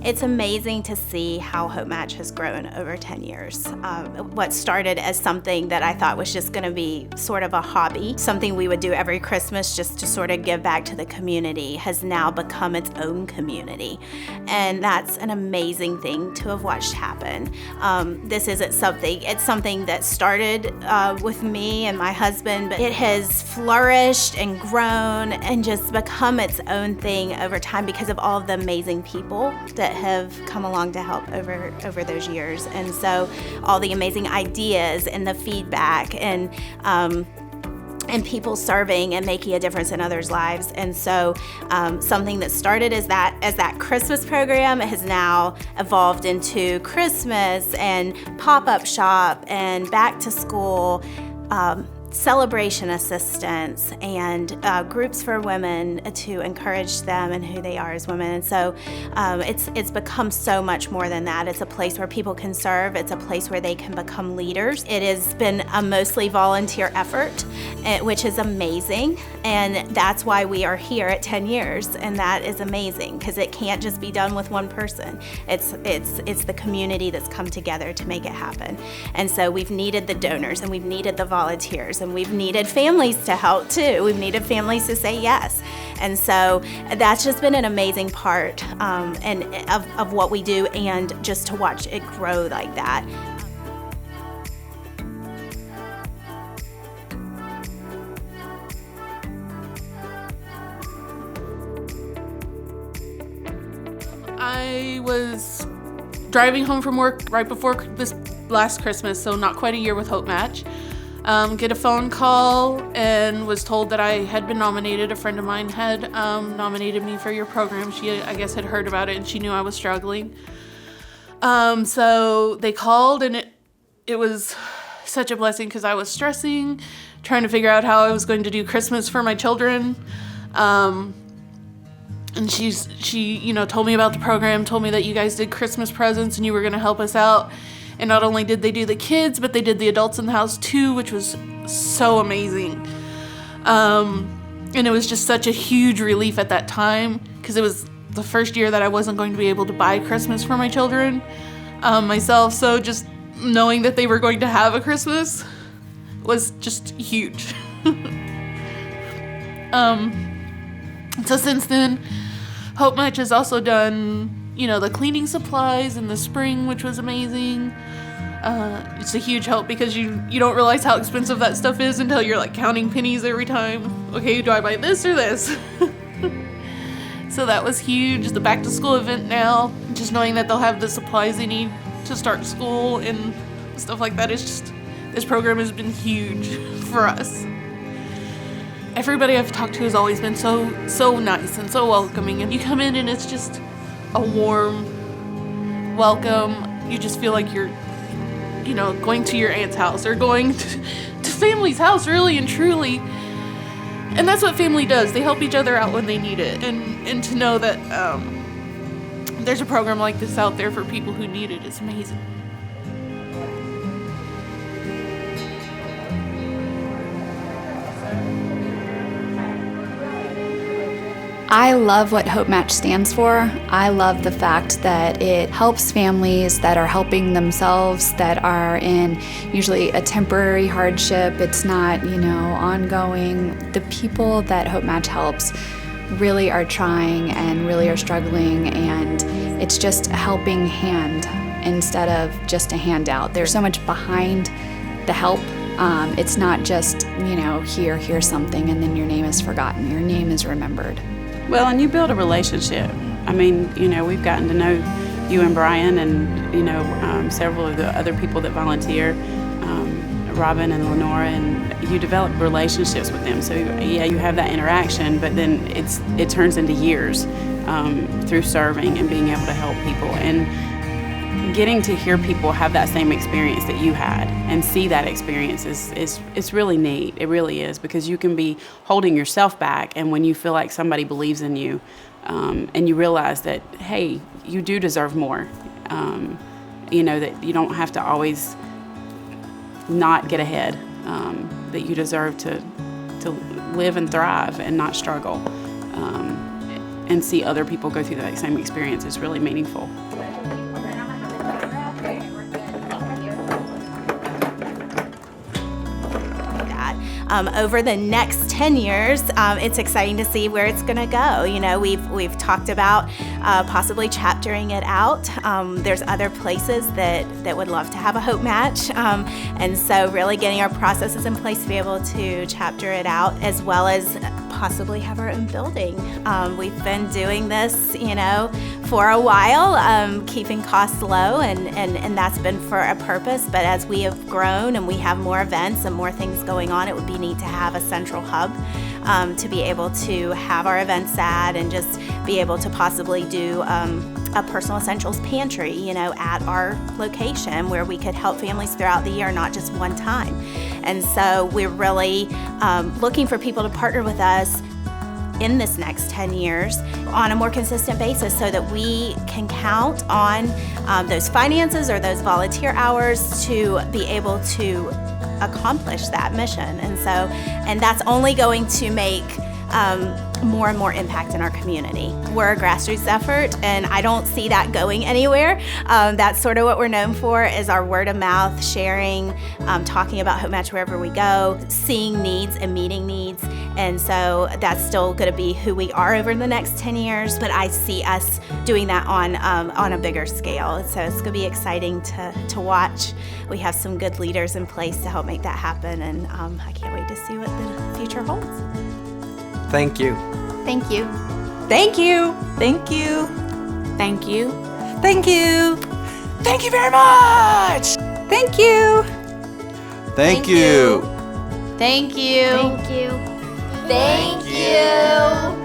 It's amazing to see how HopeMatch has grown over 10 years. What started as something that I thought was just going to be sort of a hobby, something we would do every Christmas just to sort of give back to the community, has now become its own community. And that's an amazing thing to have watched happen. This isn't something, it's something that started with me and my husband, but it has flourished and grown and just become its own thing over time because of all of the amazing people that have come along to help over those years. And so all the amazing ideas and the feedback and people serving and making a difference in others' lives. And so something that started as that Christmas program has now evolved into Christmas and pop-up shop and back to school, celebration assistance, and groups for women to encourage them and who they are as women. And so it's become so much more than that. It's a place where people can serve. It's a place where they can become leaders. It has been a mostly volunteer effort, which is amazing. And that's why we are here at 10 years. And that is amazing because it can't just be done with one person. It's the community that's come together to make it happen. And so we've needed the donors and we've needed the volunteers and we've needed families to help too. We've needed families to say yes. And so that's just been an amazing part of what we do, and just to watch it grow like that. I was driving home from work right before this last Christmas, so not quite a year with HopeMatch. Get a phone call and was told that I had been nominated. A friend of mine had nominated me for your program. She, I guess, had heard about it and she knew I was struggling. So they called, and it was such a blessing because I was stressing, trying to figure out how I was going to do Christmas for my children. And she told me about the program, told me that you guys did Christmas presents and you were going to help us out. And not only did they do the kids, but they did the adults in the house too, which was so amazing. And it was just such a huge relief at that time because it was the first year that I wasn't going to be able to buy Christmas for my children myself. So just knowing that they were going to have a Christmas was just huge. So since then, HopeMatch has also done the cleaning supplies in the spring, which was amazing. It's a huge help because you don't realize how expensive that stuff is until you're like counting pennies every time. Okay, do I buy this or this? So that was huge. The back to school event now, just knowing that they'll have the supplies they need to start school and stuff like that is just, this program has been huge for us. Everybody I've talked to has always been so nice and so welcoming, and you come in and it's just a warm welcome. You just feel like you're, going to your aunt's house or going to family's house, really and truly. And that's what family does. They help each other out when they need it. And to know that there's a program like this out there for people who need it is amazing. I love what HopeMatch stands for. I love the fact that it helps families that are helping themselves, that are in usually a temporary hardship. It's not, ongoing. The people that HopeMatch helps really are trying and really are struggling, and it's just a helping hand instead of just a handout. There's so much behind the help. It's not just, here's something and then your name is forgotten. Your name is remembered. Well, and you build a relationship. I mean, we've gotten to know you and Brian and, several of the other people that volunteer, Robin and Lenora, and you develop relationships with them. So, yeah, you have that interaction, but then it turns into years through serving and being able to help people. And getting to hear people have that same experience that you had and see that experience is really neat. It really is, because you can be holding yourself back, and when you feel like somebody believes in you and you realize that, hey, you do deserve more, that you don't have to always not get ahead, that you deserve to live and thrive and not struggle. and see other people go through that same experience is really meaningful. Over the next 10 years, it's exciting to see where it's going to go. You know, we've talked about possibly chaptering it out. There's other places that would love to have a HopeMatch, and so really getting our processes in place to be able to chapter it out, as well as possibly have our own building. We've been doing this, you know, for a while, keeping costs low, and that's been for a purpose. But as we have grown and we have more events and more things going on, it would be neat to have a central hub to be able to have our events at, and just be able to possibly do a personal essentials pantry, you know, at our location where we could help families throughout the year, not just one time. And so we're really looking for people to partner with us in this next 10 years on a more consistent basis, so that we can count on those finances or those volunteer hours to be able to accomplish that mission. And that's only going to make more and more impact in our community. We're a grassroots effort, and I don't see that going anywhere. That's sort of what we're known for, is our word of mouth, sharing, talking about HopeMatch wherever we go, seeing needs and meeting needs. And so that's still going to be who we are over the next 10 years, but I see us doing that on a bigger scale. So it's going to be exciting to watch. We have some good leaders in place to help make that happen, and I can't wait to see what the future holds. Thank you. Thank you. Thank you. Thank you. Thank you. Thank you. Thank you very much. Thank you. Thank you. Thank you. Thank you. Thank you.